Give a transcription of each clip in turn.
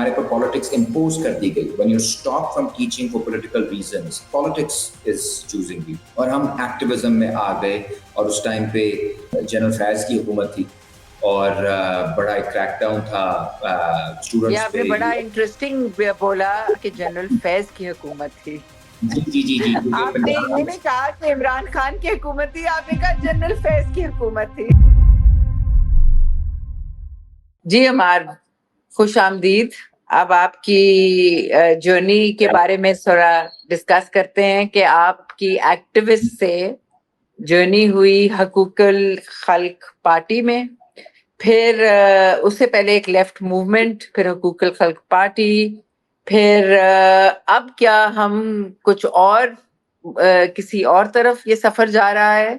ہمارے پر politics impose کر دی گئی. when you stop from teaching for political reasons, politics is choosing you. اور ہم ایکٹیویزم میں آ گئے اور اس ٹائم پہ جنرل فیض کی حکومت تھی اور بڑا ایک کریک ڈاؤن تھا اسٹوڈنٹس پہ. آپ نے بڑا انٹرسٹنگ بولا کہ جنرل فیض کی حکومت تھی. جی آپ نے یہ نہیں کہا کہ عمران خان کی حکومت تھی, آپ نے کہا جنرل فیض کی حکومت تھی. جی عمار, خوش آمدید. اب آپ کی جرنی کے بارے میں تھوڑا ڈسکس کرتے ہیں کہ آپ کی ایکٹیوسٹ سے جرنی ہوئی حقوق الخلق پارٹی میں, پھر اس سے پہلے ایک لیفٹ موومنٹ, پھر حقوق الخلق پارٹی, پھر اب کیا ہم کچھ اور کسی اور طرف یہ سفر جا رہا ہے,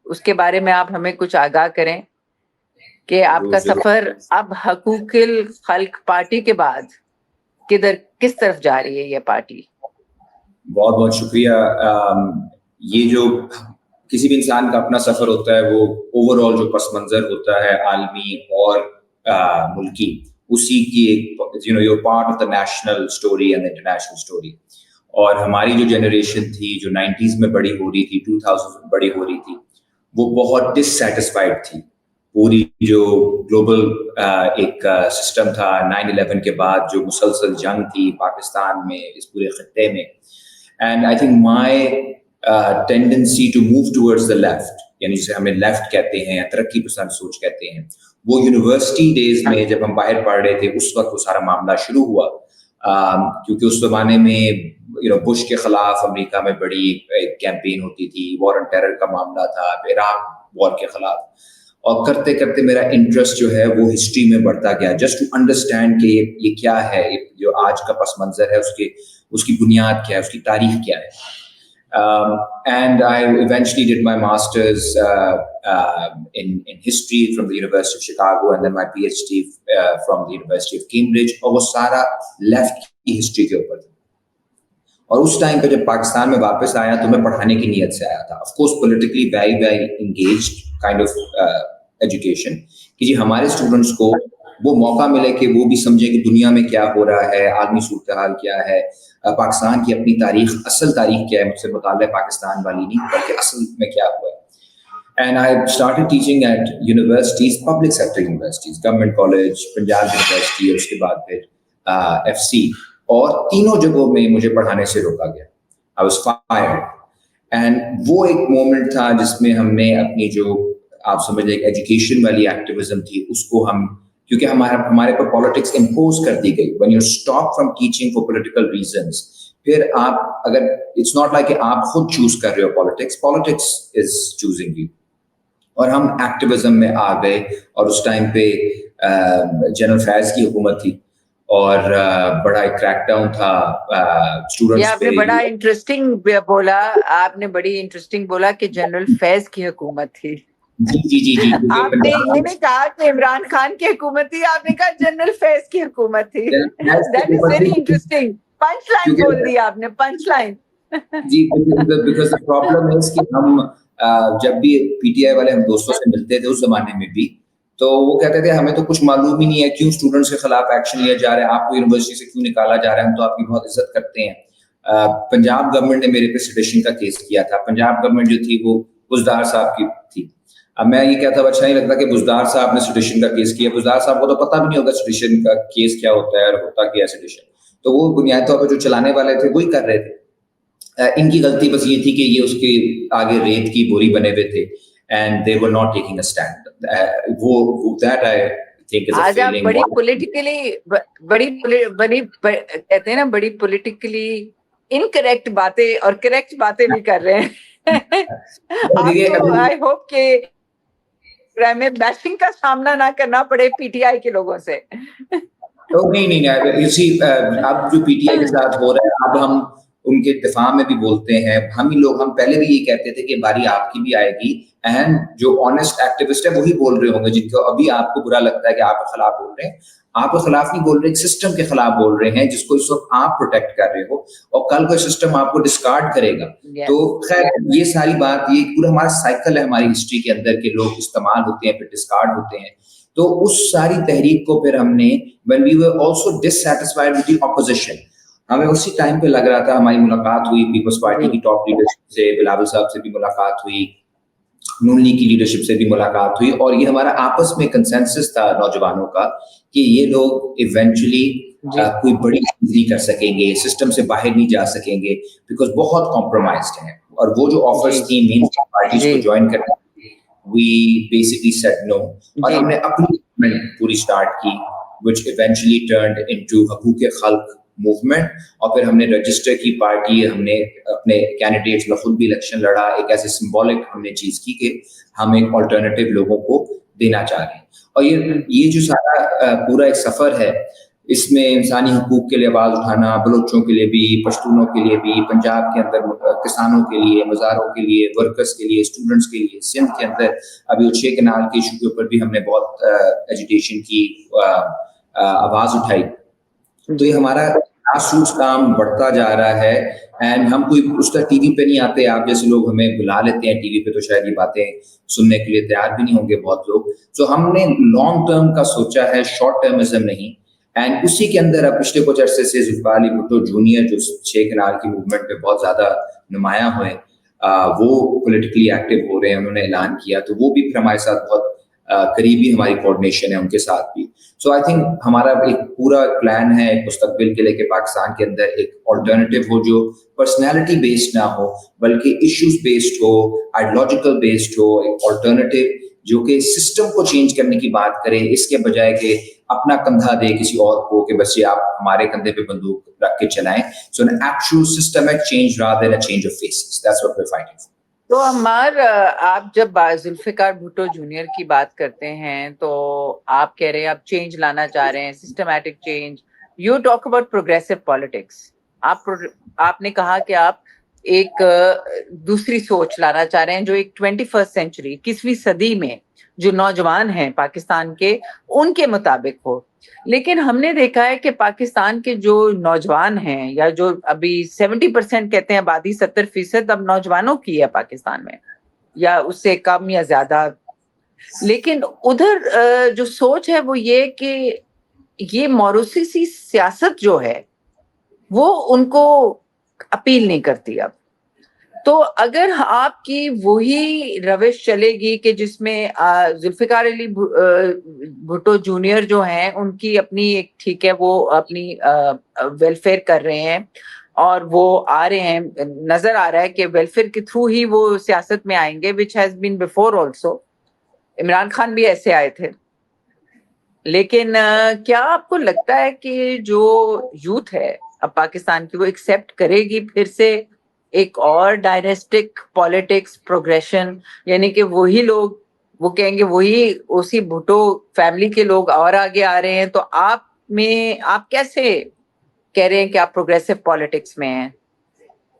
اس کے بارے میں آپ ہمیں کچھ آگاہ کریں کہ آپ کا سفر اب حقوق الخلق پارٹی کے بعد کس طرف جا رہی ہے یہ پارٹی؟ بہت بہت شکریہ. یہ جو کسی بھی انسان کا اپنا سفر ہوتا ہے وہ اوور آل جو پس منظر ہوتا ہے عالمی اور ملکی, اسی کی ایک you part of the national story and international story. اور ہماری جو جنریشن تھی جو 90s میں بڑی ہو رہی تھی, 2000 میں بڑی ہو رہی تھی, وہ بہت ڈسسیٹسفائڈ تھی. پوری جو گلوبل ایک سسٹم تھا 9/11 کے بعد, جو مسلسل جنگ تھی پاکستان میں, اس پورے خطے میں. And I think my tendency to move towards the left, یعنی جسے ہمیں لیفٹ کہتے ہیں یا ترقی پسند سوچ کہتے ہیں, وہ یونیورسٹی ڈیز میں جب ہم باہر پڑھ رہے تھے اس وقت وہ سارا معاملہ شروع ہوا. کیونکہ اس زمانے میں بش کے خلاف امریکہ میں بڑی ایک کیمپین ہوتی تھی, وار آن ٹیرر کا معاملہ تھا, عراق وار کے خلاف. اور کرتے کرتے میرا انٹرسٹ جو ہے وہ ہسٹری میں بڑھتا گیا, جسٹ ٹو انڈرسٹینڈ کہ یہ کیا ہے, جو آج کا پس منظر ہے اس کی بنیاد کیا ہے, اس کی تاریخ کیا ہے. And I eventually did my master's in history from the University of Chicago and then my PhD from the University of Cambridge. اور وہ سارا لیفٹ کی ہسٹری کے اوپر تھا. اور اس ٹائم پہ جب پاکستان میں واپس آیا تو میں پڑھانے کی نیت سے آیا تھا. Of course politically very engaged kind of education, کہ جی ہمارے اسٹوڈنٹس کو وہ موقع ملے کہ وہ بھی سمجھیں کہ دنیا میں کیا ہو رہا ہے, عالمی صورتحال کیا ہے, پاکستان کی اپنی تاریخ, اصل تاریخ کیا ہے. مجھ سے مطالعہ پاکستان والی نہیں بلکہ اصل میں کیا ہوا ہے. And I started teaching at universities, public sector universities, government college, Punjab University, اور اس کے بعد پھر FC, اور تینوں جگہوں میں مجھے پڑھانے سے روکا گیا. I was fired. And وہ ایک مومنٹ تھا جس میں ہم نے اپنی جو آپ سمجھ لیں ایجوکیشن والی ایکٹیویزم تھی اس کو ہم, کیونکہ ہمارے پر پالیٹکس امپوز کر دی گئی. when you stop from teaching for political reasons, پھر آپ اگر اٹس ناٹ لائک کہ آپ خود چوز کر رہے ہو پالیٹکس از چوزنگ یو. اور ہم ایکٹیویزم میں آ گئے اور اس ٹائم پہ جنرل فیض کی حکومت تھی اور بڑا ایک کریک ڈاؤن تھا اسٹوڈنٹس پہ. آپ نے بڑا انٹرسٹنگ بولا, آپ نے بڑی انٹرسٹنگ بولا کہ جنرل فیض کی حکومت تھی. جی آپ نے یہ نہیں کہا کہ عمران خان کی حکومت تھی, آپ نے کہا جنرل فیض کی حکومت تھی. That is very interesting. Punch line بول دی آپ نے, پنچ لائن. جی, because the problem is کہ ہم جب بھی PTI والے ہم دوستوں سے ملتے تھے اس زمانے میں بھی, تو وہ کہتے تھے ہمیں تو کچھ معلوم ہی نہیں ہے کیوں اسٹوڈنٹس کے خلاف ایکشن لیا جا رہا ہے, آپ کو یونیورسٹی سے کیوں نکالا جا رہا ہے, ہم تو آپ کی بہت عزت کرتے ہیں. پنجاب گورنمنٹ نے میرے پہ سیڈیشن کا کیس کیا تھا. پنجاب گورنمنٹ جو تھی وہ بزدار صاحب کی تھی. اب میں یہ کہتا اچھا نہیں لگتا کہ بزدار صاحب نے سیڈیشن کا کیس کیا. بزدار صاحب کو تو پتہ بھی نہیں ہوگا سیڈیشن کا کیس کیا ہوتا ہے اور ہوتا کیا ہے سیڈیشن. تو وہ بنیادی طور پر جو چلانے والے تھے وہی کر رہے تھے. ان کی غلطی بس یہ تھی کہ یہ اس کے آگے ریت کی بوری بنے ہوئے تھے and they were not taking a stand. وہ that I think is a آج آپ failing. بڑی پولیٹیکلی کہتے ہیں نا, بڑی پولیٹیکلی انکریکٹ باتیں اور کریکٹ باتیں بھی کر رہے ہیں. آئی ہوپ کہ میں بیشنگ کا سامنا نہ کرنا پڑے PTI کے لوگوں سے. نہیں اب جو PTI کے ساتھ ہو رہا ہے, اب ہم ان کے دفاع میں بھی بولتے ہیں. ہم پہلے بھی یہ کہتے تھے کہ باری آپ کی بھی آئے گی, اینڈ جو آنےسٹ ایکٹیوسٹ ہے وہی بول رہے ہوں گے. جن کو ابھی آپ کو برا لگتا ہے کہ آپ کے خلاف بول رہے ہیں, آپ کے خلاف نہیں بول رہے, ایک سسٹم کے خلاف بول رہے ہیں جس کو اس وقت آپ پروٹیکٹ کر رہے ہو, اور کل کوئی سسٹم آپ کو ڈسکارڈ کرے گا. تو خیر یہ ساری بات, یہ پورا ہمارا سائیکل ہے ہماری ہسٹری کے اندر کہ لوگ استعمال ہوتے ہیں پھر ڈسکارڈ ہوتے ہیں. تو اس ساری تحریک کو پھر ہم نے when we were also dissatisfied with the opposition, ہمیں اسی ٹائم پہ لگ رہا تھا, ہماری ملاقات ہوئی پیپلز پارٹی کی ٹاپ لیڈرشپ سے, بلاول صاحب سے بھی ملاقات ہوئی, نون لیگ کی لیڈرشپ سے بھی ملاقات ہوئی, اور یہ ہمارا آپس میں کنسنسس تھا نوجوانوں کا کہ یہ لوگ ایونچولی کوئی بڑی چیز نہیں کر سکیں گے, سسٹم سے باہر نہیں جا سکیں گے, بیکاز بہت کمپرومائزڈ ہیں. اور وہ جو آفرز تھیں مین پارٹیز کو جوائن کرنے we basically said no, اور ہم نے اپنی موومنٹ پوری اسٹارٹ کی which eventually turned into حقوق خلق موومنٹ, اور پھر ہم نے رجسٹر کی پارٹی, ہم نے اپنے کینڈیڈیٹس میں خود بھی الیکشن لڑا, ایک ایسے سمبولک ہم نے چیز کی کہ ہم ایک آلٹرنیٹیو لوگوں کو دینا چاہ رہے ہیں. اور یہ جو سارا پورا ایک سفر ہے, اس میں انسانی حقوق کے لیے آواز اٹھانا, بلوچوں کے لیے بھی, پشتونوں کے لیے بھی, پنجاب کے اندر کسانوں کے لیے, مزاروں کے لیے, ورکرز کے لیے, اسٹوڈنٹس کے لیے, سندھ کے اندر ابھی اچھے کنال کے ایشو کے اوپر بھی ہم نے بہت ایجوکیشن کی آواز اٹھائی. تو یہ ہمارا گراس روٹس کام بڑھتا جا رہا ہے, اینڈ ہم کوئی اس کا ٹی وی پہ نہیں آتے, آپ جیسے لوگ ہمیں بلا لیتے ہیں ٹی وی پہ تو شاید یہ باتیں سننے کے لیے تیار بھی نہیں ہوں گے بہت لوگ. سو ہم نے لانگ ٹرم کا سوچا ہے, شارٹ ٹرمزم نہیں. اینڈ اسی کے اندر اب پچھلے کچھ عرصے سے ذوالفقار علی بھٹو جونیئر جو 6 کنال کی موومنٹ پہ بہت زیادہ نمایاں ہوئے, وہ پولیٹیکلی ایکٹیو ہو رہے ہیں, انہوں نے اعلان کیا, تو وہ بھی پھر ہمارے ساتھ بہت قریبی ہماری کوآرڈینیشن ہے ان کے ساتھ بھی. سو آئی تھنک ہمارا ایک پورا پلان ہے ایک مستقبل کے لیے کہ پاکستان کے اندر ایک آلٹرنیٹیو ہو جو پرسنالٹی بیسڈ نہ ہو بلکہ ایشوز بیسڈ ہو, آئیڈیالوجیکل بیسڈ ہو, ایک آلٹرنیٹیو جو کہ سسٹم کو چینج کرنے کی بات کرے, اس کے بجائے کہ اپنا کندھا دے کسی اور کو کہ بس یہ آپ ہمارے کندھے پہ بندوق رکھ کے چلائیں. سو an actual systemic change rather than a change of faces. That's what we're fighting for. تو عمار, آپ جب ذوالفقار بھٹو جونیئر کی بات کرتے ہیں تو آپ کہہ رہے ہیں آپ چینج لانا چاہ رہے ہیں, systematic change. You talk about progressive politics. آپ نے کہا کہ آپ ایک دوسری سوچ لانا چاہ رہے ہیں جو ایک 21st سینچری 21ویں صدی میں جو نوجوان ہیں پاکستان کے ان کے مطابق ہو. لیکن ہم نے دیکھا ہے کہ پاکستان کے جو نوجوان ہیں, یا جو ابھی 70% کہتے ہیں آبادی 70% اب نوجوانوں کی ہے پاکستان میں, یا اس سے کم یا زیادہ, لیکن ادھر جو سوچ ہے وہ یہ کہ یہ موروثی سی سیاست جو ہے وہ ان کو اپیل نہیں کرتی اب. تو اگر آپ کی وہی روش چلے گی کہ جس میں ذوالفقار علی بھٹو جونیئر جو ہیں ان کی اپنی ایک, ٹھیک ہے وہ اپنی ویلفیئر کر رہے ہیں اور وہ آ رہے ہیں, نظر آ رہا ہے کہ ویلفیئر کے تھرو ہی وہ سیاست میں آئیں گے, which has been before also. Imran Khan بھی ایسے آئے تھے. لیکن کیا آپ کو لگتا ہے کہ جو یوتھ ہے اب پاکستان کی وہ ایکسیپٹ کرے گی پھر سے ایک اور ڈائنیسٹک پالیٹکس پروگریشن, یعنی کہ وہی لوگ وہ کہیں گے وہی اسی بھٹو فیملی کے لوگ اور آگے آ رہے ہیں, تو آپ کیسے کہہ رہے ہیں کہ آپ پروگریسو پالیٹکس میں ہیں؟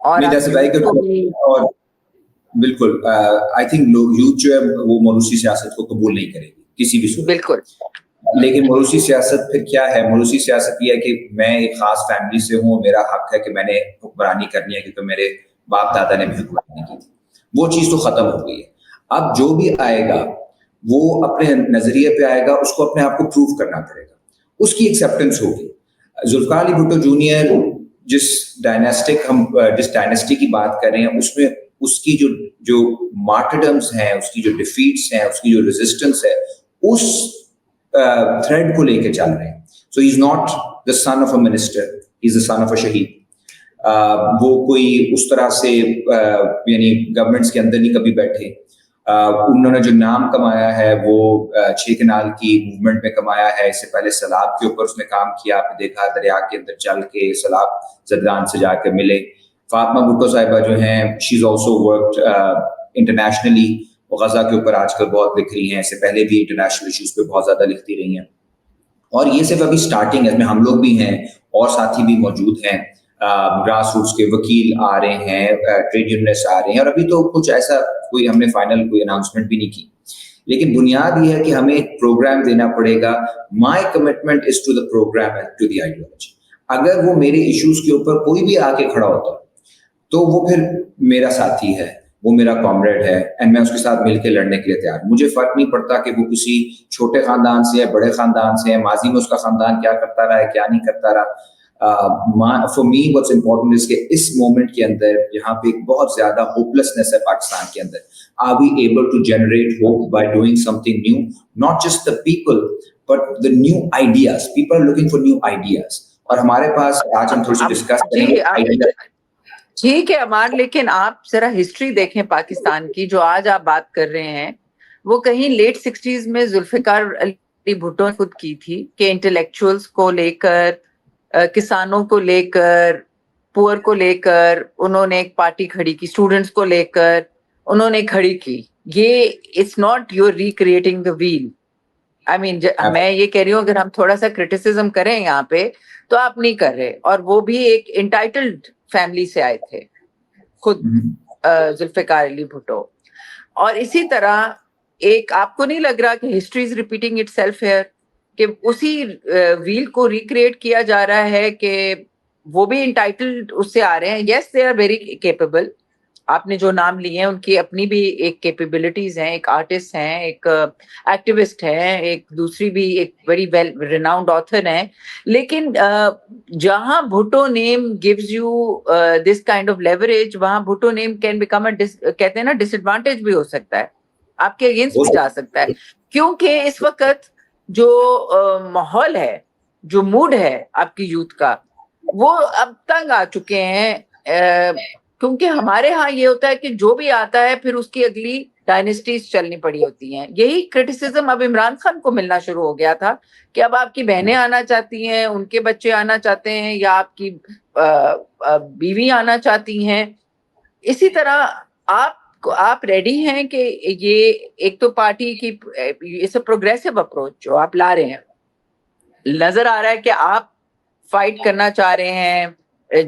اور بالکل آئی تھنک یوتھ جو ہے وہ موروثی سیاست کو قبول نہیں کرے گی کسی بھی صورت. بالکل. لیکن موروثی سیاست پھر کیا ہے؟ موروثی سیاست یہ ہے کہ میں ایک خاص فیملی سے ہوں, میرا حق ہے کہ میں نے حکمرانی کرنی ہے کیونکہ میرے باپ دادا نے بھی حکمرانی کی تھی. وہ چیز تو ختم ہو گئی ہے. اب جو بھی آئے گا وہ اپنے نظریے پہ آئے گا, اس کو اپنے آپ کو پروو کرنا پڑے گا, اس کی ایکسیپٹنس ہوگی. ذوالفقار علی بھٹو جونیئر جس ڈائنیسٹی کی بات کر رہے ہیں اس میں اس کی جو مارٹرڈمز ہیں, اس کی جو ڈیفیٹس ہیں, اس کی جو ریزسٹنس ہے, اس تھریڈ کو لے کے چل رہے ہیں. So he is not the son of a minister, he is the son of a شہید. وہ کوئی اس طرح سے یعنی گورنمنٹس کے اندر نہیں کبھی بیٹھے. انہوں نے جو نام کمایا ہے وہ 6 کنال کی موومنٹ میں کمایا ہے. اس سے پہلے سیلاب کے اوپر اس نے کام کیا, آپ نے دیکھا دریا کے اندر چل کے سیلاب زدگان سے جا کے ملے. فاطمہ بھٹو صاحبہ جو ہیں she is also worked internationally, Gaza کے اوپر آج کل بہت لکھ رہی ہیں, اس سے پہلے بھی انٹرنیشنل ایشوز پہ بہت زیادہ لکھتی رہی ہیں. اور یہ صرف ابھی سٹارٹنگ ہے, اس میں ہم لوگ بھی ہیں اور ساتھی بھی موجود ہیں. گراس روٹس کے وکیل آ رہے ہیں, ٹریڈ یونینسٹ آ رہے ہیں, اور ابھی تو کچھ ایسا کوئی ہم نے فائنل کوئی اناؤنسمنٹ بھی نہیں کی. لیکن بنیاد یہ ہے کہ ہمیں ایک پروگرام دینا پڑے گا. My commitment is to the programme and to the ideology. اگر وہ میرے ایشوز کے اوپر کوئی بھی آ کے کھڑا ہوتا تو وہ پھر میرا ساتھی ہے, وہ میرا کامریڈ ہے اینڈ میں اس کے ساتھ مل کے لڑنے کے لیے تیار ہوں. مجھے فرق نہیں پڑتا کہ وہ کسی چھوٹے خاندان سے ہے, بڑے خاندان سے ہے, ماضی میں اس کا خاندان کیا کرتا رہا ہے, کیا نہیں کرتا رہا. For me what's important is کہ اس مومنٹ کے اندر جہاں پہ ایک بہت زیادہ ہوپلیسنس ہے پاکستان کے اندر, are we able to generate hope by doing something new, not just the people but the new ideas. People are looking for new ideas, اور ہمارے پاس آج ہم تھوڑی سی ڈسکس کریں گے. ٹھیک ہے عمار, لیکن آپ ذرا ہسٹری دیکھیں پاکستان کی, جو آج آپ بات کر رہے ہیں وہ کہیں لیٹ 60s میں ذوالفقار علی بھٹو نے خود کی تھی کہ انٹلیکچوئلس کو لے کر, کسانوں کو لے کر, پور کو لے کر انہوں نے ایک پارٹی کھڑی کی, اسٹوڈنٹس کو لے کر انہوں نے کھڑی کی. یہ it's not your recreating the wheel. I mean میں یہ کہہ رہی ہوں اگر ہم تھوڑا سا کرٹیسزم کریں یہاں پہ تو آپ نہیں کر رہے, اور وہ بھی ایک انٹائٹلڈ فیملی سے آئے تھے خود ذوالفقار علی بھٹو. اور اسی طرح ایک آپ کو نہیں لگ رہا کہ history is repeating itself here, کہ اسی ویل کو ریکریٹ کیا جا رہا ہے کہ وہ بھی انٹائٹلڈ اس سے آ رہے ہیں. یس دے آر ویری کیپیبل, آپ نے جو نام لیے ہیں ان کی اپنی بھی ایک کیپیبلٹیز ہیں, ایک آرٹسٹ ہیں, ایک ایکٹیوسٹ ہیں, ایک دوسری بھی ایک ویری ویل ریناؤنڈ آتھر ہیں. لیکن جہاں Bhutto name gives you this kind of leverage, وہاں بھٹو نیم کین بیکم کہتے ہیں نا ڈس ایڈوانٹیج بھی ہو سکتا ہے, آپ کے اگینسٹ بھی جا سکتا ہے, کیونکہ اس وقت جو ماحول ہے, جو موڈ ہے آپ کی یوتھ کا, وہ اب تنگ آ چکے ہیں. کیونکہ ہمارے ہاں یہ ہوتا ہے کہ جو بھی آتا ہے پھر اس کی اگلی ڈائنیسٹیز چلنی پڑی ہوتی ہیں. یہی کرٹیسزم اب عمران خان کو ملنا شروع ہو گیا تھا کہ اب آپ کی بہنیں آنا چاہتی ہیں, ان کے بچے آنا چاہتے ہیں, یا آپ کی بیوی آنا چاہتی ہیں. اسی طرح آپ ریڈی ہیں کہ یہ ایک تو پارٹی کی اس پروگریسو اپروچ جو آپ لا رہے ہیں, نظر آ رہا ہے کہ آپ فائٹ کرنا چاہ رہے ہیں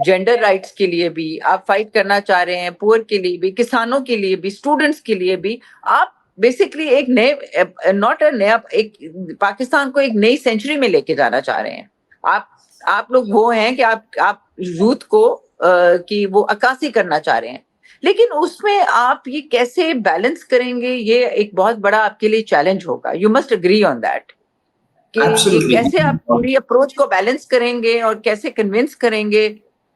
جینڈر رائٹس کے لیے بھی, آپ فائٹ کرنا چاہ رہے ہیں پور کے لیے بھی, کسانوں کے لیے بھی, اسٹوڈنٹس کے لیے بھی. آپ بیسکلی ایک نئے ناٹ اے نیا ایک پاکستان کو ایک نئی سینچری میں لے کے جانا چاہ رہے ہیں. آپ لوگ وہ ہیں کہ آپ یوتھ کو کی وہ عکاسی کرنا چاہ رہے ہیں, لیکن اس میں آپ یہ کیسے بیلنس کریں گے, یہ ایک بہت بڑا آپ کے لیے چیلنج ہوگا. You must agree on that کہ یہ کیسے آپ پوری اپروچ کو بیلنس کریں گے اور کیسے کنونس کریں گے,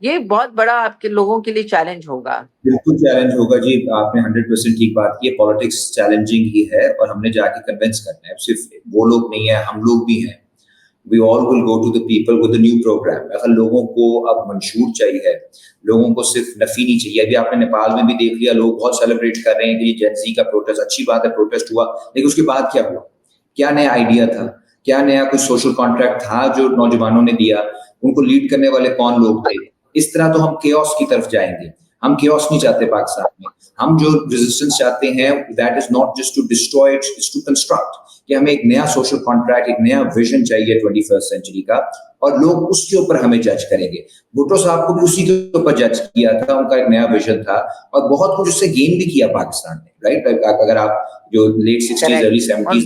یہ بہت بڑا آپ کے لوگوں کے لیے چیلنج ہوگا. بالکل چیلنج ہوگا جی, آپ نے 100% ٹھیک بات کی ہے. پالیٹکس چیلنجنگ ہی ہے اور ہم نے جا کے کنونس کرنا ہے. صرف وہ لوگ نہیں ہیں, ہم لوگ بھی ہیں. We all will go to the people with a new program. اگر لوگوں کو اب منشور چاہیے, لوگوں کو صرف نفی نہیں چاہیے. ابھی آپ نے نیپال میں بھی دیکھ لیا, لوگ بہت سیلیبریٹ کر رہے ہیں کہ جین زی کا پروٹیسٹ, اچھی بات ہے پروٹیسٹ ہوا, لیکن اس کے بعد کیا ہوا, کیا نیا آئیڈیا تھا, کیا نیا کوئی سوشل کانٹریکٹ تھا جو نوجوانوں نے دیا, ان کو لیڈ کرنے والے کون لوگ تھے. اس طرح تو ہم کیوس کی طرف جائیں گے. ہم کیوس نہیں چاہتے پاکستان میں. ہم جو ریزسٹنس چاہتے ہیں that is not just to destroy, it is to construct, کہ ہمیں ایک نیا سوشل کانٹریکٹ, ایک نیا ویژن چاہیے 21st سینچری کا, اور لوگ اس کے اوپر ہمیں جج کریں گے. بھٹو صاحب کو بھی اسی کے اوپر جج کیا تھا, ان کا ایک نیا ویژن تھا اور بہت کچھ اس سے گین بھی کیا پاکستان نے, رائٹ. اگر آپ جو لیٹ 60s ارلی 70s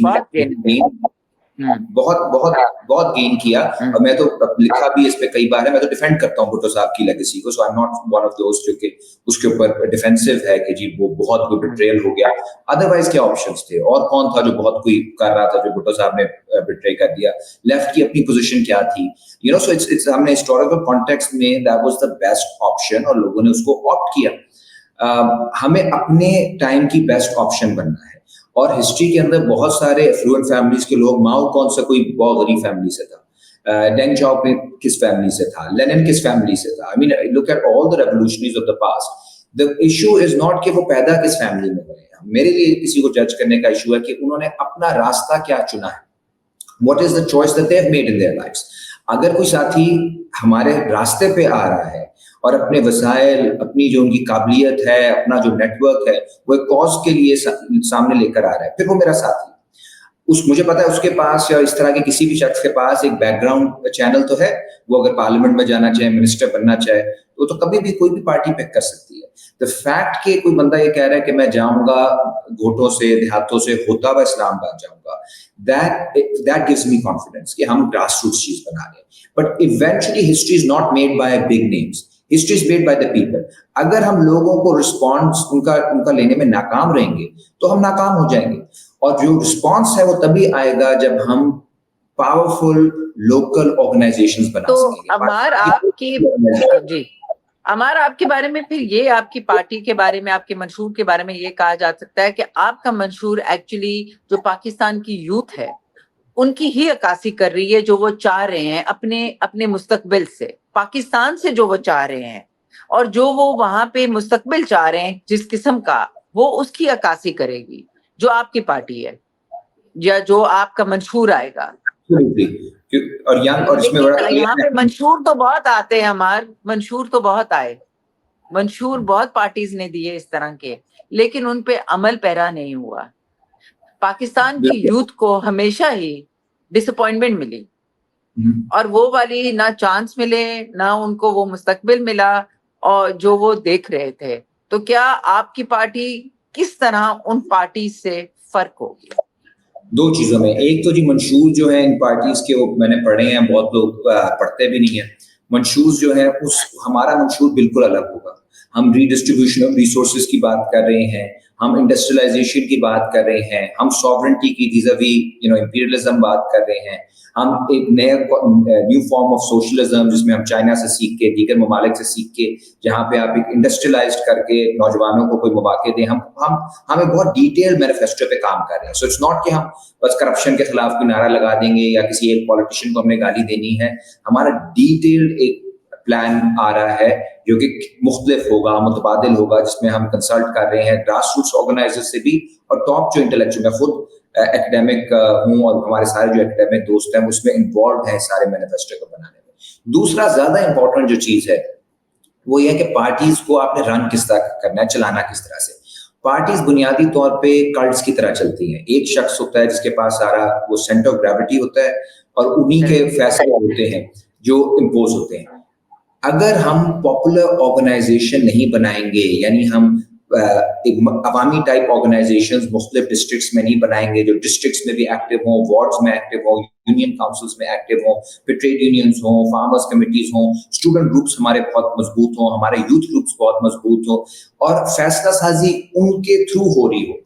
میں بہت بہت بہت گین کیا, اور میں تو لکھا بھی اس پہ کئی بار ہے, میں تو ڈیفینڈ کرتا ہوں بھٹو صاحب کی لیگیسی کو. So I am not one of those جو کہ اس کے اوپر ڈیفینسو ہے کہ جی وہ بہت کوئی بٹریل ہو گیا. ادروائز کیا آپشنس تھے, اور کون تھا جو بہت کوئی کر رہا تھا جو بھٹو صاحب نے بٹرے کر دیا. لیفٹ کی اپنی پوزیشن کیا تھی, یو نو. سو ہم نے ہسٹوریکل کانٹیکسٹ میں that was the best option, اور لوگوں نے اس کو آپٹ کیا. ہمیں اپنے ٹائم کی بیسٹ آپشن بننا ہے. اور ہسٹری کے اندر بہت سارے افلوئنٹ فیملیز کے لوگ, ماؤ کون سا کوئی بہت غریب فیملی سے تھا, ڈینگ جاؤپنگ کس فیملی سے تھا, لینن کس فیملی سے تھا. I mean look at all the revolutionaries of the past. The issue is not کہ وہ پیدا کس فیملی میں ہوئے. میرے لیے کسی کو جج کرنے کا ایشو ہے کہ انہوں نے اپنا راستہ کیا چنا ہے, what is the choice that they have made in their lives. اگر کوئی ساتھی ہمارے راستے پہ آ رہا ہے اور اپنے وسائل, اپنی جو ان کی قابلیت ہے, اپنا جو نیٹ ورک ہے, وہ ایک کاز کے لیے سامنے لے کر آ رہا ہے, پھر وہ میرا ساتھی. مجھے پتا ہے اس کے پاس یا اس طرح کے کسی بھی شخص کے پاس ایک بیک گراؤنڈ چینل تو ہے. وہ اگر پارلیمنٹ میں جانا چاہے, منسٹر بننا چاہے, تو کبھی بھی کوئی بھی پارٹی پک کر سکتی ہے. دا فیکٹ کہ کوئی بندہ یہ کہہ رہا ہے کہ میں جاؤں گا گھوٹوں سے, دیہاتوں سے ہوتا ہوا اسلام آباد جاؤں گا, that gives me confidence کہ ہم گراس روٹس چیز بنا رہے ہیں. But eventually history is not made by big names. History is made by the people. अगर हम लोगों को रिस्पॉन्स उनका लेने में नाकाम रहेंगे तो हम नाकाम हो जाएंगे. और जो रिस्पॉन्स है वो तभी आएगा जब हम पावरफुल लोकल ऑर्गेनाइजेशंस बना तो सकेंगे. अमार आपके बारे में फिर ये आपकी पार्टी के बारे में, आपके मंशूर के बारे में ये कहा जा सकता है कि आपका मंशूर एक्चुअली जो पाकिस्तान की यूथ है उनकी ही अक्कासी कर रही है, जो वो चाह रहे हैं अपने मुस्तकबिल से, पाकिस्तान से जो वो चाह रहे हैं, और जो वो वहां पे मुस्तकबिल चाह रहे हैं जिस किस्म का, वो उसकी अक्कासी करेगी जो आपकी पार्टी है या जो आपका मंशूर आएगा. और यहाँ पे मंशूर तो बहुत आते हैं, हमारे मंशूर तो बहुत आए, मंशूर बहुत पार्टीज ने दिए इस तरह के, लेकिन उन पे अमल पैरा नहीं हुआ. पाकिस्तान की यूथ को हमेशा ही डिसअपॉइंटमेंट मिली, और वो वाली ना चांस मिले, ना उनको वो मुस्तकबिल मिला और जो वो देख रहे थे. तो क्या आपकी पार्टी किस तरह उन पार्टी से फर्क होगी? दो चीजों में. एक तो जी मंशूर जो है इन पार्टीज के, वो मैंने पढ़े हैं, बहुत लोग पढ़ते भी नहीं है. मंशूर जो है हमारा मंशूर बिल्कुल अलग होगा. हम रीडिस्ट्रीब्यूशन ऑफ रिसोर्सेज की बात कर रहे हैं, हम इंडस्ट्रियलाइजेशन की बात कर रहे हैं, हम सॉवरेंटी की vis-a-vis इंपीरियलिज्म बात कर रहे हैं, हम एक न्यू फॉर्म ऑफ सोशलिज्म जिसमें हम चाइना से सीख के, दीगर ममालिक से सीख के, जहाँ पे आप एक इंडस्ट्रियलाइज्ड करके नौजवानों को कोई मौके दें, हम एक बहुत डिटेल मैनिफेस्टो पे काम कर रहे हैं. सो इट्स नॉट कि हम बस करप्शन के खिलाफ कोई नारा लगा देंगे या किसी एक पॉलिटिशियन को हमने गाली देनी है. हमारा डिटेल्ड एक प्लान आ रहा है जो कि मुख्तलिफ होगा, मुतबादिल होगा, जिसमें हम कंसल्ट कर रहे हैं ग्रास रूट्स ऑर्गेनाइजर्स से भी और टॉप जो इंटेलेक्चुअल. मैं खुद एकेडमिक हूँ और हमारे सारे जो एकेडमिक दोस्त हैं उसमें इन्वॉल्व हैं सारे मैनिफेस्टो को बनाने में. दूसरा ज्यादा इंपॉर्टेंट जो चीज है वो ये है कि पार्टीज को आपने रन किस तरह करना है, चलाना किस तरह से. पार्टीज बुनियादी तौर पे कल्ट्स की तरह चलती हैं. एक शख्स होता है जिसके पास सारा वो सेंटर ऑफ ग्रेविटी होता है और उन्हीं के फैसले होते हैं जो इम्पोज होते हैं. अगर हम पॉपुलर ऑर्गेनाइजेशन नहीं बनाएंगे, यानी हम अवामी टाइप ऑर्गेनाइजेशंस मुख्तलिफ डिस्ट्रिक्ट्स में नहीं बनाएंगे, जो डिस्ट्रिक्ट्स में भी एक्टिव हों, वार्ड्स में एक्टिव हों, यूनियन काउंसिल्स में एक्टिव हों, फिर ट्रेड यूनियंस हों, फार्मर्स कमिटीज हों, स्टूडेंट ग्रुप्स हमारे बहुत मजबूत हों, हमारे यूथ ग्रुप्स बहुत मजबूत हों और फैसला साजी उनके थ्रू हो रही हो.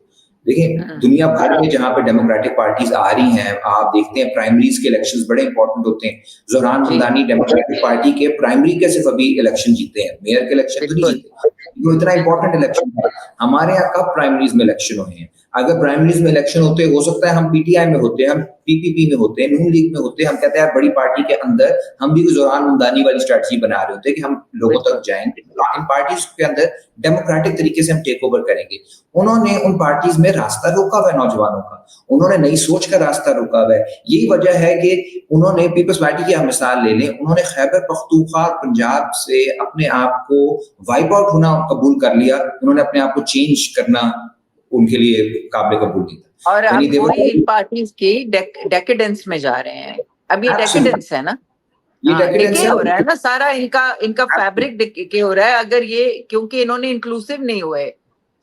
देखिए दुनिया भर में जहाँ पे डेमोक्रेटिक पार्टीज आ रही हैं, आप देखते हैं प्राइमरीज के इलेक्शंस बड़े इंपॉर्टेंट होते हैं. ज़ोहरान हमदानी डेमोक्रेटिक पार्टी के प्राइमरी के सिर्फ अभी इलेक्शन जीते हैं, मेयर के इलेक्शन तो नहीं जीते. वो इतना इंपॉर्टेंट इलेक्शन है. हमारे यहाँ कब प्राइमरीज में इलेक्शन हुए हैं? अगर प्राइमरीज में इलेक्शन होते, हो सकता है हम पीटीआई में होते, हम पीपीपी में होते, नून लीग में होते, हम कहते हैं बड़ी पार्टी के अंदर हम भी ज़ोहरान हमदानी वाली स्ट्रेटजी बना रहे होते कि हम लोगों तक जाएंगे, इन पार्टीज के अंदर डेमोक्रेटिक तरीके से हम टेक ओवर करेंगे. उन्होंने उन पार्टीज में रास्ता रोका हुआ है नौजवानों का, उन्होंने नई सोच का रास्ता रोका हुआ है. यही वजह है कि उन्होंने पीपल्स पार्टी की हम मिसाल ले लें, उन्होंने खैबर पख्तूनख्वा पंजाब से अपने आप को वाइप आउट होना कबूल कर लिया. उन्होंने अपने आप को चेंज करना उनके लिए काबिल कबूल नहीं था. और अब वही पार्टीज की डेकेडेंस में जा रहे हैं. अब ये डेकेडेंस है ना, ये डिके हो रहा है ना, सारा इनका फैब्रिक डिके हो रहा है. अगर ये, क्योंकि इन्होंने इंक्लूसिव नहीं हुए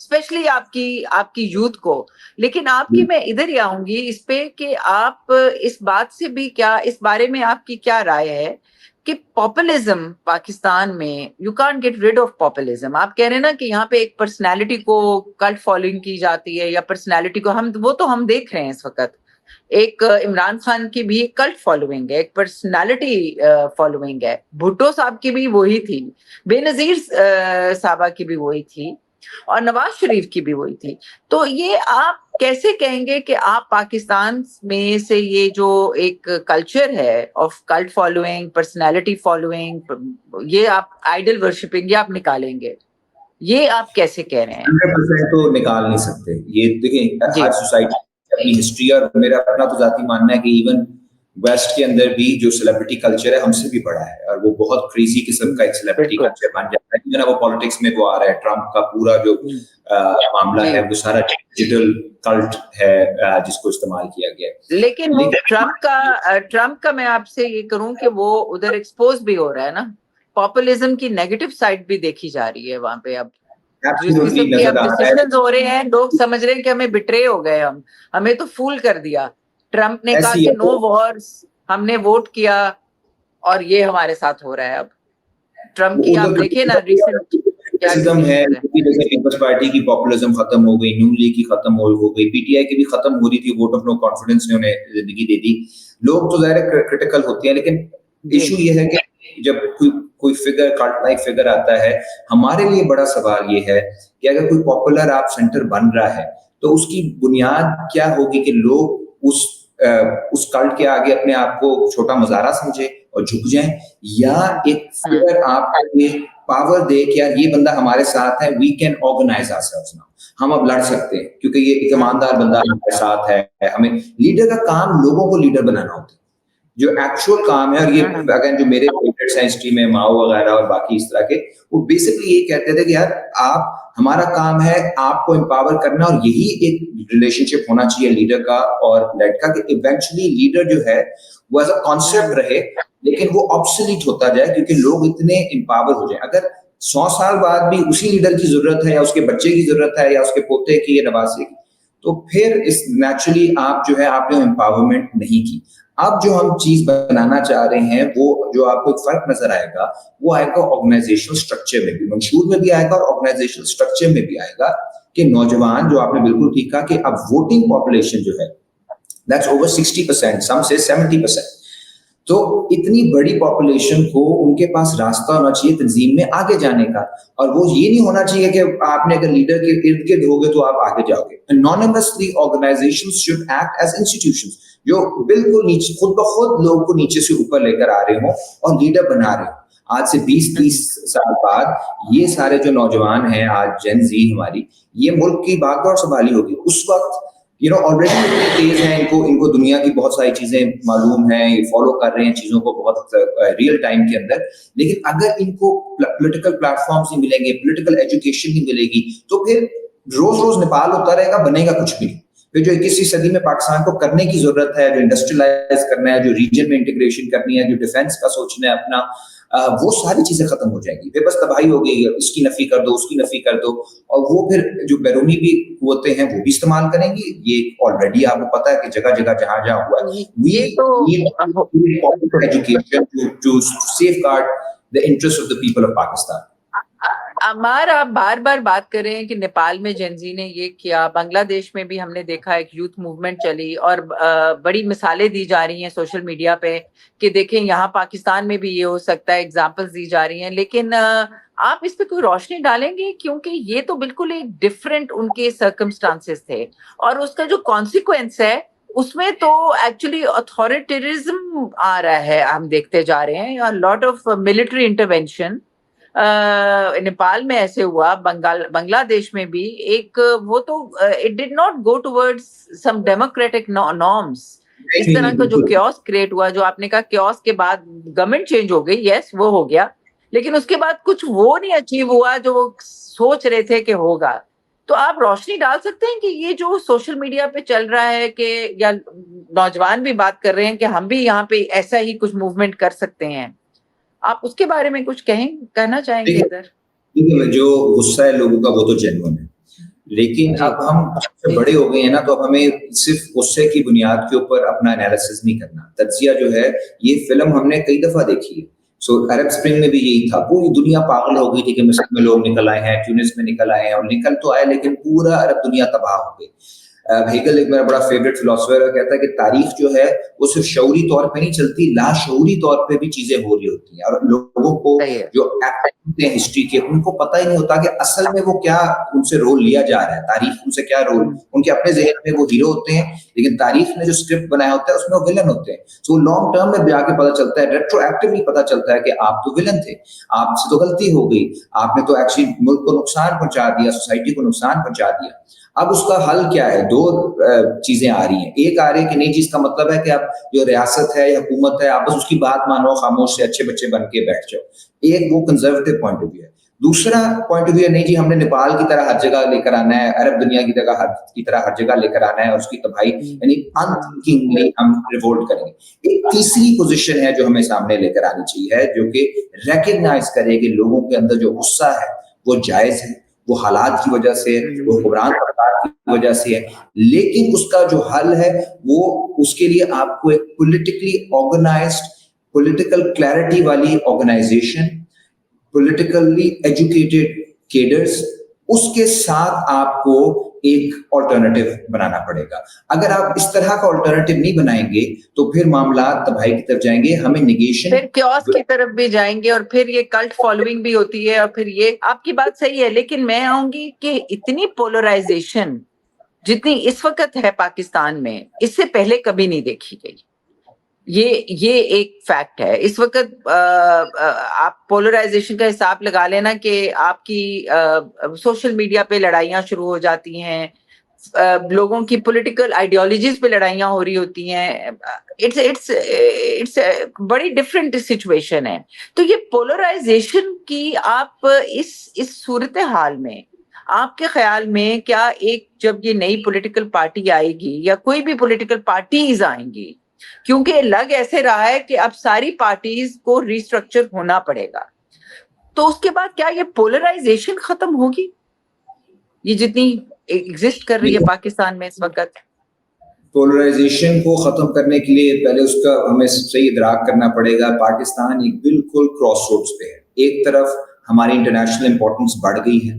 स्पेशली आपकी यूथ को. लेकिन आपकी मैं इधर ही आऊंगी इस पे कि आप इस बात से भी क्या, इस बारे में आपकी क्या राय है कि पॉपुलिज्म पाकिस्तान में, you can't get rid of populism. आप कह रहे हैं ना कि यहाँ पे एक पर्सनालिटी को कल्ट फॉलोइंग की जाती है, या पर्सनालिटी को वो तो हम देख रहे हैं इस वक्त. एक इमरान खान की भी एक कल्ट फॉलोइंग है, एक पर्सनालिटी फॉलोइंग है. भुट्टो साहब की भी वही थी, बेनजीर साहबा की भी वही थी, और नवाज शरीफ की भी वही थी. तो ये आप कैसे कहेंगे कि आप पाकिस्तान में से ये जो एक कल्चर है of cult following, personality following, ये आप आइडल वर्शिपिंग, ये आप निकालेंगे? ये आप कैसे कह रहे हैं? 100% तो निकाल नहीं सकते. ये देखिए हर सोसाइटी अपनी हिस्ट्री, और मेरा अपना तो जाती मानना है कि इवन वेस्ट के अंदर भी जो सेलिब्रिटी कल्चर है हमसे भी बड़ा है, और वो बहुत क्रेजी किस्म का एक सेलिब्रिटी कल्चर बन जाता है. इवन वो पॉलिटिक्स में वो आ रहा है, ट्रम्प का पूरा जो मामला है वो सारा डिजिटल कल्ट है जिसको इस्तेमाल किया गया है. लेकिन वो ट्रम्प का मैं आपसे ये करूं कि वो उधर एक्सपोज भी हो रहा है ना, पॉपुलिज्म की नेगेटिव साइड भी देखी जा रही है वहां पे. अब जिस किस्म के अब डिसीजंस हो रहे हैं, लोग समझ रहे हैं कि हमें बिट्रे हो गए, हमें तो फूल कर दिया. ट्रम्प ने कहा कि नो वॉर्स, हमने वोट किया और ये हमारे साथ हो रहा है. अब ट्रम्प की आप देखिए ना रिसेंट है, जैसे पीपल्स पार्टी की पॉपुलिज्म खत्म हो गई, नून लीग की खत्म हो गई, पीटीआई की भी खत्म हो रही थी, वोट ऑफ नो कॉन्फिडेंस ने उन्हें जिंदगी दे दी. लोग तो ज़ाहिर क्रिटिकल होते हैं, लेकिन इशू ये है कि जब कोई फिगर, कल्ट लाइक फिगर आता है, हमारे लिए बड़ा सवाल ये है कि अगर कोई पॉपुलर आप सेंटर बन रहा है तो उसकी बुनियाद क्या होगी कि लोग उस कल्ट के आगे अपने आप को छोटा मजारा समझे और झुक जाएं, या एक फिगर आपके लिए पावर दे कि यार ये बंदा हमारे साथ है, we can organise ourselves now, हम अब लड़ सकते हैं क्योंकि ये एक ईमानदार बंदा हमारे साथ है. हमें लीडर का काम लोगों को लीडर बनाना होता है, जो एक्चुअल काम है. और ये अगर जो मेरे फेवरेट साइंस टीम है, माओ वगैरह और बाकी इस तरह के, वो बेसिकली ये कहते थे कि यार आप, हमारा काम है आपको एम्पावर करना, और यही एक रिलेशनशिप होना चाहिए लीडर का और लेड का, कि इवेंचुअली लीडर जो है वो एज अ कॉन्सेप्ट रहे, लेकिन वो ऑब्सोलीट होता जाए क्योंकि लोग इतने एम्पावर हो जाए. अगर 100 साल बाद भी उसी लीडर की जरूरत है, या उसके बच्चे की जरूरत है, या उसके पोते की, या नवासे की, तो फिर इस नेचुरली आप जो है आपने एम्पावरमेंट नहीं की. अब जो हम चीज बनाना चाह रहे हैं, वो जो आपको एक फर्क नजर आएगा, वो आएगा ऑर्गेनाइजेशनल स्ट्रक्चर में भी, मंशूर में भी आएगा और ऑर्गेनाइजेशनल स्ट्रक्चर में भी आएगा, कि नौजवान, जो आपने बिल्कुल ठीक कहा कि अब वोटिंग पॉपुलेशन जो है दैट्स ओवर 60%, सम से 70%. तो इतनी बड़ी पॉपुलेशन को उनके पास रास्ता होना चाहिए तंजीम में आगे जाने का, और वो ये नहीं होना चाहिए कि आपने अगर लीडर के इर्द गिर्द होगे तो आप आगे जाओगे. Anonymously organizations should act as institutions, जो बिल्कुल नीचे खुद ब खुद लोगों को नीचे से ऊपर लेकर आ रहे हो और लीडर बना रहे हो. आज से 20-30 साल बाद ये सारे जो नौजवान हैं, आज जेन जी हमारी, ये मुल्क की भागदौड़ संभाली होगी. उस वक्त ऑलरेडी इतने तेज हैं, इनको दुनिया की बहुत सारी चीजें मालूम हैं, ये फॉलो कर रहे हैं चीजों को बहुत रियल टाइम के अंदर. लेकिन अगर इनको पॉलिटिकल प्लेटफॉर्म्स नहीं मिलेंगे, पॉलिटिकल एजुकेशन नहीं मिलेगी, तो फिर रोज रोज नेपाल होता रहेगा, बनेगा कुछ भी. फिर जो 21वीं सदी में पाकिस्तान को करने की जरूरत है, जो इंडस्ट्रियलाइज करना है, जो रीजन में इंटीग्रेशन करनी है, जो डिफेंस का सोचना है अपना, वो सारी चीजें खत्म हो जाएंगी. फिर बस तबाही हो गई, इसकी नफी कर दो, उसकी नफी कर दो, और वो फिर जो बैरूनी भी कुव्वतें हैं वो भी इस्तेमाल करेंगी. ये ऑलरेडी आपको पता है कि जगह जगह जहां जहां हुआ है. ये तो education to safeguard the interest of the people of Pakistan. Ammar, आप बार बार बात कर रहे हैं कि नेपाल में जेनजी ने ये किया, बांग्लादेश में भी हमने देखा एक यूथ मूवमेंट चली, और बड़ी मिसालें दी जा रही हैं सोशल मीडिया पे कि देखें यहाँ पाकिस्तान में भी ये हो सकता है, एग्जांपल्स दी जा रही हैं. लेकिन आप इस पे कोई रोशनी डालेंगे, क्योंकि ये तो बिल्कुल एक डिफरेंट उनके सर्कमस्टांसेस थे, और उसका जो कॉन्सिक्वेंस है उसमें तो एक्चुअली अथॉरिटेरिज्म आ रहा है, हम देखते जा रहे हैं, lot of military intervention. Nepal में ऐसे हुआ, बांग्लादेश में भी एक, वो तो it did not go towards some democratic norms. इस तरह का जो क्योस क्रिएट हुआ, जो आपने कहा क्योस के बाद गवर्नमेंट चेंज हो गई, यस वो हो गया, लेकिन उसके बाद कुछ वो नहीं अचीव हुआ जो वो सोच रहे थे कि होगा. तो आप रोशनी डाल सकते हैं कि ये जो सोशल मीडिया पे चल रहा है, कि या नौजवान भी बात कर रहे हैं कि हम भी यहाँ पे ऐसा ही कुछ मूवमेंट कर सकते हैं, आप उसके बारे में कुछ कहना चाहेंगे इधर? जो गुस्सा है लोगों का वो तो जेन्युइन है, लेकिन अब हम सबसे बड़े हो गए हैं ना, तो अब हमें सिर्फ गुस्से की बुनियाद के ऊपर अपना एनालिसिस नहीं करना. तज्जिया जो है, ये फिल्म हमने कई दफा देखी है. अरब स्प्रिंग में भी यही था, पूरी दुनिया पागल हो गई थी कि मिस्र में लोग निकल आए हैं, ट्यूनिस में निकल आए हैं, और निकल तो आए लेकिन पूरा अरब दुनिया तबाह हो गई. हेगल, एक मेरा बड़ा फेवरेट फिलोसोफर है, कहता है कि तारीख जो है वो सिर्फ शऊरी तौर पे नहीं चलती, लाशऊरी तौर पे भी चीजें हो रही होती हैं, और लोगों को जो एक्टर हैं हिस्ट्री के, उनको पता ही नहीं होता कि असल में वो क्या उनसे रोल लिया जा रहा है, तारीख उनसे क्या रोल, उनके अपने जहन में वो हीरो होते हैं, लेकिन तारीख ने जो स्क्रिप्ट बनाया होता है उसमें वो विलन होते हैं. सो लॉन्ग टर्म में आके पता चलता है, रेट्रोएक्टिवली पता चलता है कि आप तो विलन थे, आपसे तो गलती हो गई, आपने तो एक्चुअली मुल्क को नुकसान पहुंचा दिया, सोसाइटी को नुकसान पहुंचा दिया. अब उसका हल क्या है? दो चीजें आ रही हैं. एक आ रही है कि नहीं जी, इसका मतलब है कि अब जो रियासत है या हुकूमत है, आप बस उसकी बात मानो, खामोश से अच्छे बच्चे बन के बैठ जाओ. एक वो कंजर्वेटिव पॉइंट ऑफ व्यू है. दूसरा पॉइंट ऑफ व्यू है, नहीं जी हमने नेपाल की तरह हर जगह लेकर आना है, अरब दुनिया की तरह हर जगह लेकर आना है, और उसकी तबाही, यानी अनथिंकिंगली हम रिवोल्ट करेंगे. एक तीसरी पोजीशन है जो हमें सामने लेकर आनी चाहिए, जो कि रिकग्नाइज करे कि लोगों के अंदर जो गुस्सा है वो जायज है, वो हालात की वजह से, वो हुक्मरान सरकार की वजह से है, लेकिन उसका जो हल है वो, उसके लिए आपको एक पॉलिटिकली ऑर्गेनाइज्ड, पॉलिटिकल क्लैरिटी वाली ऑर्गेनाइजेशन, politically educated cadres, उसके साथ आपको एक ऑल्टरनेटिव बनाना पड़ेगा. अगर आप इस तरह का ऑल्टरनेटिव नहीं बनाएंगे तो फिर मामला तबाही की तरफ जाएंगे. हमें निगेशन, फिर क्योस की तरफ भी जाएंगे और फिर ये कल्ट फॉलोइंग भी होती है. और फिर ये आपकी बात सही है, लेकिन मैं आऊंगी कि इतनी पोलराइजेशन जितनी इस वक्त है पाकिस्तान में, इससे पहले कभी नहीं देखी गई. ये एक फैक्ट है. इस वक्त आप पोलराइजेशन का हिसाब लगा लेना कि आपकी सोशल मीडिया पे लड़ाइयां शुरू हो जाती हैं, लोगों की पॉलिटिकल आइडियोलॉजीज पे लड़ाइयां हो रही होती हैं. इट्स बड़ी डिफरेंट सिचुएशन है. तो ये पोलराइजेशन की आप इस सूरत हाल में आपके ख्याल में क्या एक जब ये नई पॉलिटिकल पार्टी आएगी या कोई भी पॉलिटिकल पार्टीज आएंगी, क्योंकि लग ऐसे रहा है कि अब सारी पार्टीज को रिस्ट्रक्चर होना पड़ेगा, तो उसके बाद क्या ये पोलराइजेशन खत्म होगी, ये जितनी एग्जिस्ट कर रही है पाकिस्तान में इस वक्त? पोलराइजेशन को खत्म करने के लिए पहले उसका हमें सही इदराक करना पड़ेगा. पाकिस्तान एक बिल्कुल क्रॉस रोड्स पे है. एक तरफ हमारी इंटरनेशनल इंपॉर्टेंस बढ़ गई है,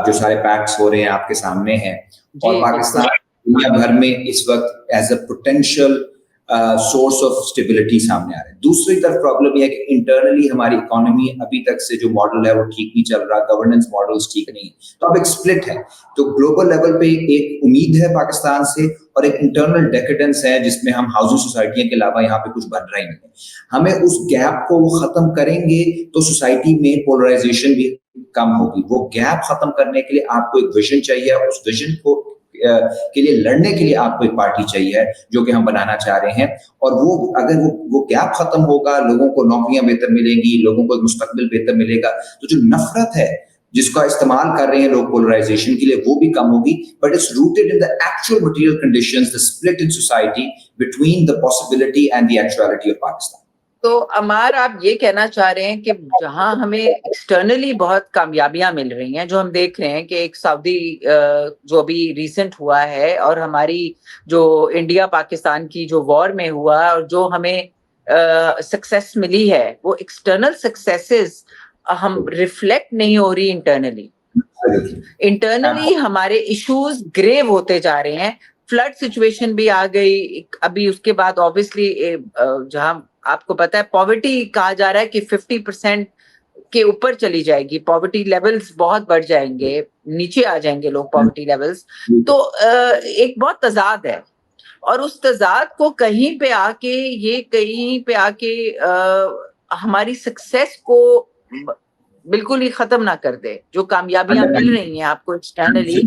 जो सारे पैक्ट्स हो रहे हैं आपके सामने हैं, और पाकिस्तान दुनिया भर में इस वक्त as a potential source of stability सामने आ रहा है. दूसरी तरफ प्रॉब्लम यह है कि इंटरनली हमारी इकोनॉमी अभी तक से जो मॉडल है वो ठीक नहीं चल रहा, गवर्नेंस मॉडल्स ठीक नहीं, तो अब एक स्प्लिट है. तो ग्लोबल लेवल पे एक उम्मीद है पाकिस्तान से, और एक इंटरनल डेकेडेंस है जिसमें हम हाउसिंग सोसाइटियों के अलावा यहाँ पे कुछ बन रहा ही नहीं है. हमें उस गैप को खत्म करेंगे तो सोसाइटी में पोलराइजेशन भी कम होगी. वो गैप खत्म करने के लिए आपको एक विजन चाहिए, उस विजन को के लिए लड़ने के लिए आपको एक पार्टी चाहिए जो कि हम बनाना चाह रहे हैं. और वो अगर वो गैप खत्म होगा, लोगों को नौकरियां बेहतर मिलेंगी, लोगों को एक मुस्तकबिल बेहतर मिलेगा, तो जो नफरत है जिसका इस्तेमाल कर रहे हैं लोग पोलराइजेशन के लिए, वो भी कम होगी. But it's rooted in the actual material conditions, the split in society between the possibility and the actuality of Pakistan. तो अमार, आप ये कहना चाह रहे हैं कि जहां हमें एक्सटर्नली बहुत कामयाबियां मिल रही हैं, जो हम देख रहे हैं कि एक सऊदी जो अभी रिसेंट हुआ है, और हमारी जो इंडिया पाकिस्तान की जो वॉर में हुआ और जो हमें सक्सेस मिली है, वो एक्सटर्नल सक्सेसेस हम रिफ्लेक्ट नहीं हो रही इंटरनली. इंटरनली हमारे इश्यूज ग्रेव होते जा रहे हैं. फ्लड सिचुएशन भी आ गई अभी, उसके बाद ऑब्वियसली जहां आपको पता है पॉवर्टी कहा जा रहा है कि 50% के ऊपर चली जाएगी, पॉवर्टी लेवल्स बहुत बढ़ जाएंगे, नीचे आ जाएंगे लोग पॉवर्टी लेवल्स. तो एक बहुत तजाद है, और उस तजाद को कहीं पे आके हमारी सक्सेस को बिल्कुल ही खत्म ना कर दे, जो कामयाबियां मिल रही हैं आपको एक्सटर्नली,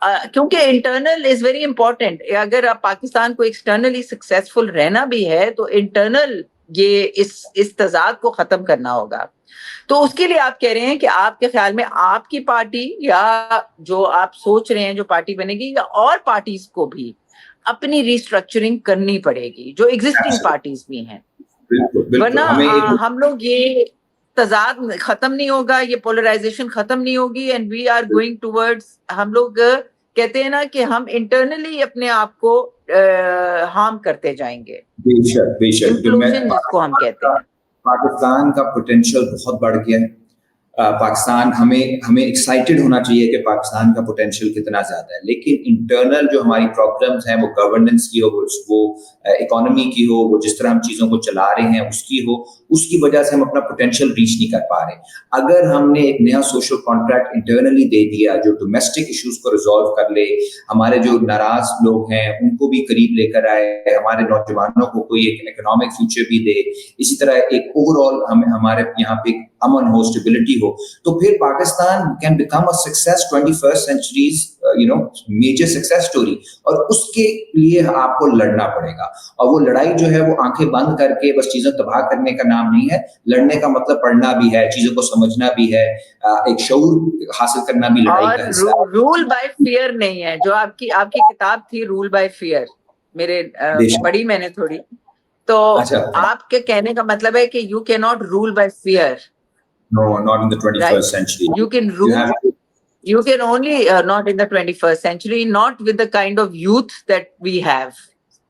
क्योंकि इंटरनल इज वेरी इंपॉर्टेंट. अगर आप पाकिस्तान को एक्सटर्नली सक्सेसफुल रहना भी है तो इंटरनल ये इस तजाद को खत्म करना होगा. तो उसके लिए आप कह रहे हैं कि आपके ख्याल में आपकी पार्टी, या जो आप सोच रहे हैं जो पार्टी बनेगी, या और पार्टीज को भी अपनी रिस्ट्रक्चरिंग करनी पड़ेगी जो एग्जिस्टिंग पार्टीज भी हैं, वरना हम लोग ये तजाद खत्म नहीं होगा, ये पोलराइजेशन खत्म नहीं होगी, and we are going towards, हम लोग कहते हैं ना कि हम इंटरनली अपने आप को हार्म करते जाएंगे. बेशक इंक्लूजन जिसको हम कहते हैं. पाकिस्तान का पोटेंशियल बहुत बढ़ गया है. पाकिस्तान हमें एक्साइटेड होना चाहिए कि पाकिस्तान का पोटेंशियल कितना ज्यादा है, लेकिन इंटरनल जो हमारी प्रॉब्लम्स हैं, वो गवर्नेंस की हो, वो इकोनॉमी की हो, वो जिस तरह हम चीजों को चला रहे हैं उसकी हो, उसकी वजह से हम अपना पोटेंशियल रीच नहीं कर पा रहे. अगर हमने एक नया सोशल कॉन्ट्रैक्ट इंटरनली दे दिया जो डोमेस्टिक इश्यूज को रिजॉल्व कर ले, हमारे जो नाराज लोग हैं उनको भी करीब लेकर आए, हमारे नौजवानों को कोई एक इकोनॉमिक फ्यूचर भी दे, इसी तरह एक ओवरऑल हमारे यहाँ पे अमन हो, स्टेबिलिटी हो, तो फिर Pakistan can become a success 21st century's major success story. और उसके लिए आपको लड़ना पड़ेगा, और वो लड़ाई जो है वो आंखें बंद करके बस चीजों तबाह करने का नाम नहीं है. लड़ने का मतलब पढ़ना भी है, चीजों को समझना भी है, एक शऊर हासिल करना भी लड़ाई का हिस्सा है. रूल बाय फियर नहीं है, जो आपकी किताब थी रूल बाय फियर, मेरे पढ़ी मैंने थोड़ी, तो आपके कहने का मतलब है कि you can not rule by fear. No, not in the 21st century. You can rule. You can only not in the 21st century, not with the kind of youth that we have.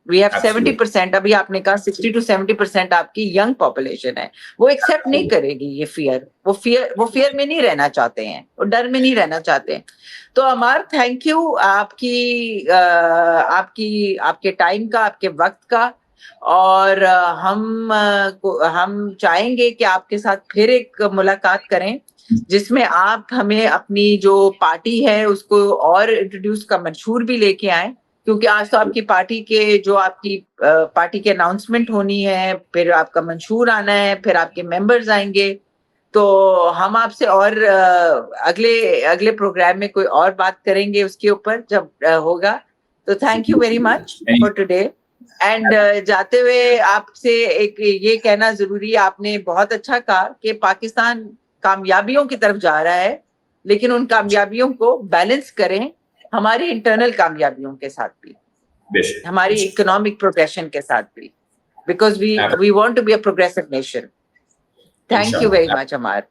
We have Absolutely. 70%, अभी आपने कहा 60 to 70% आपकी young population है, वो accept नहीं करेगी ये fear, वो फियर में नहीं रहना चाहते हैं, वो डर में नहीं रहना चाहते हैं. तो अमर, थैंक यू आपके टाइम का, आपके वक्त का, और हम चाहेंगे कि आपके साथ फिर एक मुलाकात करें जिसमें आप हमें अपनी जो पार्टी है उसको और इंट्रोड्यूस का मंशूर भी लेके आए, क्योंकि आज तो आपकी पार्टी के जो आपकी पार्टी की अनाउंसमेंट होनी है, फिर आपका मंशूर आना है, फिर आपके मेंबर्स आएंगे, तो हम आपसे और अगले प्रोग्राम में कोई और बात करेंगे उसके ऊपर जब होगा. तो thank you very much for today. And जाते हुए आपसे एक ये कहना जरूरी है, आपने बहुत अच्छा कहा कि पाकिस्तान कामयाबियों की तरफ जा रहा है, लेकिन उन कामयाबियों को बैलेंस करें हमारी इंटरनल कामयाबियों के साथ भी, हमारी इकोनॉमिक प्रोग्रेशन के साथ भी, because we want to be a progressive nation. Thank you very much Amar.